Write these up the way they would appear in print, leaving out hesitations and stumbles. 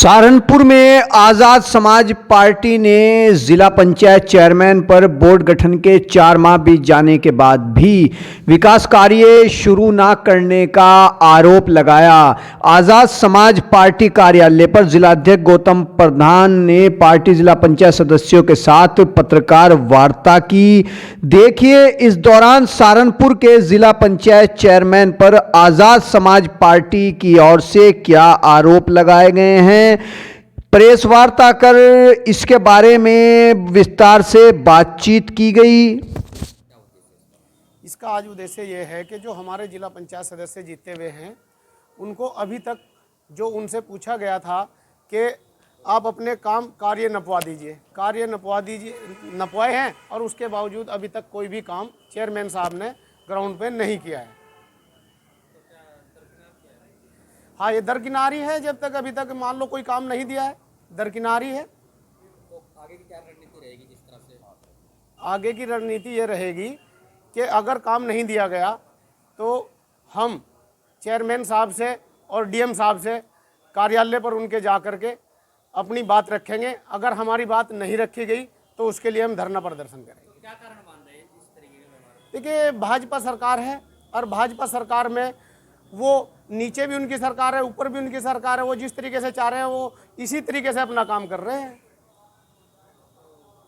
सहारनपुर में आजाद समाज पार्टी ने जिला पंचायत चेयरमैन पर बोर्ड गठन के 4 माह बीत जाने के बाद भी विकास कार्य शुरू न करने का आरोप लगाया। आजाद समाज पार्टी कार्यालय पर जिलाध्यक्ष गौतम प्रधान ने पार्टी जिला पंचायत सदस्यों के साथ पत्रकार वार्ता की। देखिए इस दौरान सहारनपुर के जिला पंचायत चेयरमैन पर आजाद समाज पार्टी की ओर से क्या आरोप लगाए गए हैं। प्रेस वार्ता कर इसके बारे में विस्तार से बातचीत की गई। इसका आज उद्देश्य ये है कि जो हमारे जिला पंचायत सदस्य जीते हुए हैं उनको अभी तक जो उनसे पूछा गया था कि आप अपने कार्य नपवा दीजिए, नपवाए हैं और उसके बावजूद अभी तक कोई भी काम चेयरमैन साहब ने ग्राउंड पे नहीं किया है। हाँ, ये दरकिनारी है। जब तक अभी तक मान लो कोई काम नहीं दिया है, दरकिनारी है। तो आगे की क्या रणनीति रहेगी? जिस तरह से आगे की रणनीति ये रहेगी कि अगर काम नहीं दिया गया तो हम चेयरमैन साहब से और डीएम साहब से कार्यालय पर उनके जा कर के अपनी बात रखेंगे। अगर हमारी बात नहीं रखी गई तो उसके लिए हम धरना प्रदर्शन करेंगे। क्या कारण मान रहे हैं इस तरीके के व्यवहार? देखिए, भाजपा सरकार है और भाजपा सरकार में वो नीचे भी उनकी सरकार है, ऊपर भी उनकी सरकार है। वो जिस तरीके से चाह रहे हैं वो इसी तरीके से अपना काम कर रहे हैं।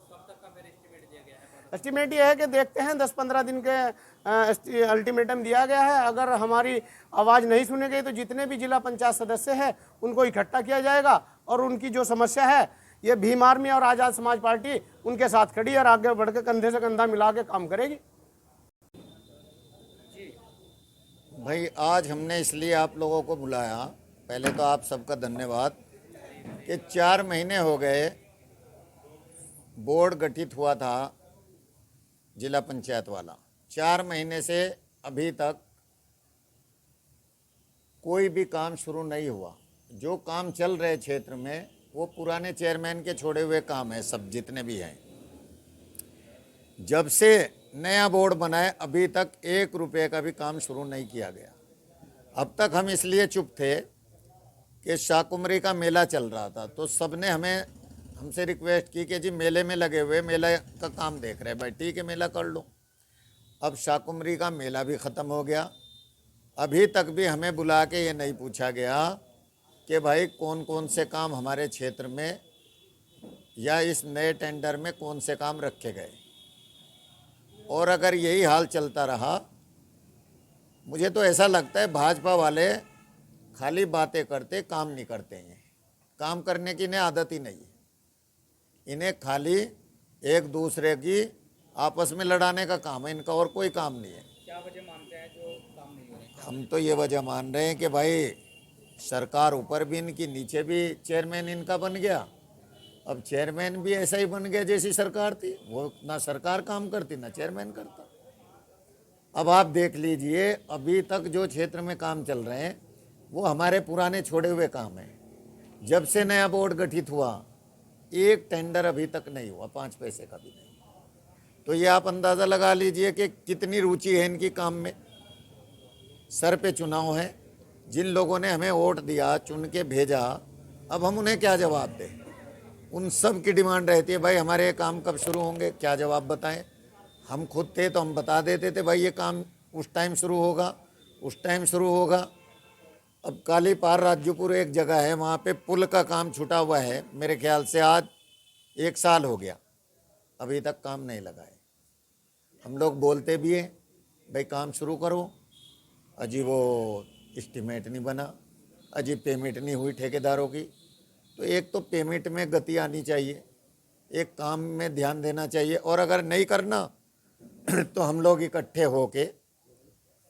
कब तक का फिर एस्टिमेट दिया गया है? एस्टिमेट ये है कि देखते हैं, 10-15 दिन के अल्टीमेटम दिया गया है। अगर हमारी आवाज़ नहीं सुनी गई तो जितने भी जिला पंचायत सदस्य हैं उनको इकट्ठा किया जाएगा और उनकी जो समस्या है ये भीम आर्मी और आज़ाद समाज पार्टी उनके साथ खड़ी है और आगे बढ़ के कंधे से कंधा मिला के काम करेगी। भाई, आज हमने इसलिए आप लोगों को बुलाया, पहले तो आप सबका धन्यवाद कि 4 महीने हो गए बोर्ड गठित हुआ था जिला पंचायत वाला। 4 महीने से अभी तक कोई भी काम शुरू नहीं हुआ। जो काम चल रहे क्षेत्र में वो पुराने चेयरमैन के छोड़े हुए काम है, सब जितने भी हैं। जब से नया बोर्ड बनाए अभी तक 1 रुपये का भी काम शुरू नहीं किया गया। अब तक हम इसलिए चुप थे कि शाकुंभरी का मेला चल रहा था तो सबने हमसे रिक्वेस्ट की कि जी मेले में लगे हुए, मेला का काम देख रहे हैं, भाई ठीक है मेला कर लो। अब शाकुंभरी का मेला भी ख़त्म हो गया। अभी तक भी हमें बुला के ये नहीं पूछा गया कि भाई कौन कौन से काम हमारे क्षेत्र में या इस नए टेंडर में कौन से काम रखे गए। और अगर यही हाल चलता रहा, मुझे तो ऐसा लगता है भाजपा वाले खाली बातें करते, काम नहीं करते हैं। काम करने की इन्हें आदत ही नहीं है। इन्हें खाली एक दूसरे की आपस में लड़ाने का काम है इनका, और कोई काम नहीं है। क्या वजह मानते हैं जो काम नहीं हो रहे? हम तो ये वजह मान रहे हैं कि भाई सरकार ऊपर भी इनकी, नीचे भी चेयरमैन इनका बन गया। अब चेयरमैन भी ऐसा ही बन गया जैसी सरकार थी। वो ना सरकार काम करती ना चेयरमैन करता। अब आप देख लीजिए, अभी तक जो क्षेत्र में काम चल रहे हैं वो हमारे पुराने छोड़े हुए काम हैं। जब से नया बोर्ड गठित हुआ 1 टेंडर अभी तक नहीं हुआ, 5 पैसे का भी नहीं। तो ये आप अंदाज़ा लगा लीजिए कि कितनी रुचि है इनकी काम में। सर पे चुनाव है, जिन लोगों ने हमें वोट दिया, चुन के भेजा, अब हम उन्हें क्या जवाब दें? उन सब की डिमांड रहती है भाई हमारे ये काम कब शुरू होंगे, क्या जवाब बताएं। हम खुद थे तो हम बता देते थे भाई ये काम उस टाइम शुरू होगा, उस टाइम शुरू होगा। अब कालीपार राज्यपुर एक जगह है, वहाँ पे पुल का काम छूटा हुआ है। मेरे ख्याल से आज 1 साल हो गया, अभी तक काम नहीं लगा है। हम लोग बोलते भी हैं भाई काम शुरू करो, अजी वो एस्टीमेट नहीं बना, अजी पेमेंट नहीं हुई ठेकेदारों की। तो एक तो पेमेंट में गति आनी चाहिए, एक काम में ध्यान देना चाहिए। और अगर नहीं करना तो हम लोग इकट्ठे होके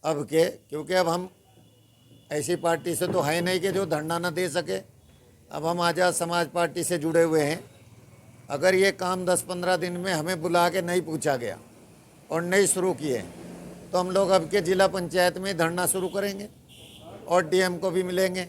क्योंकि अब हम ऐसी पार्टी से तो है नहीं कि जो धरना न दे सके। अब हम आज़ाद समाज पार्टी से जुड़े हुए हैं। अगर ये काम 10-15 दिन में हमें बुला के नहीं पूछा गया और नहीं शुरू किए तो हम लोग अब के जिला पंचायत में धरना शुरू करेंगे और डीएम को भी मिलेंगे।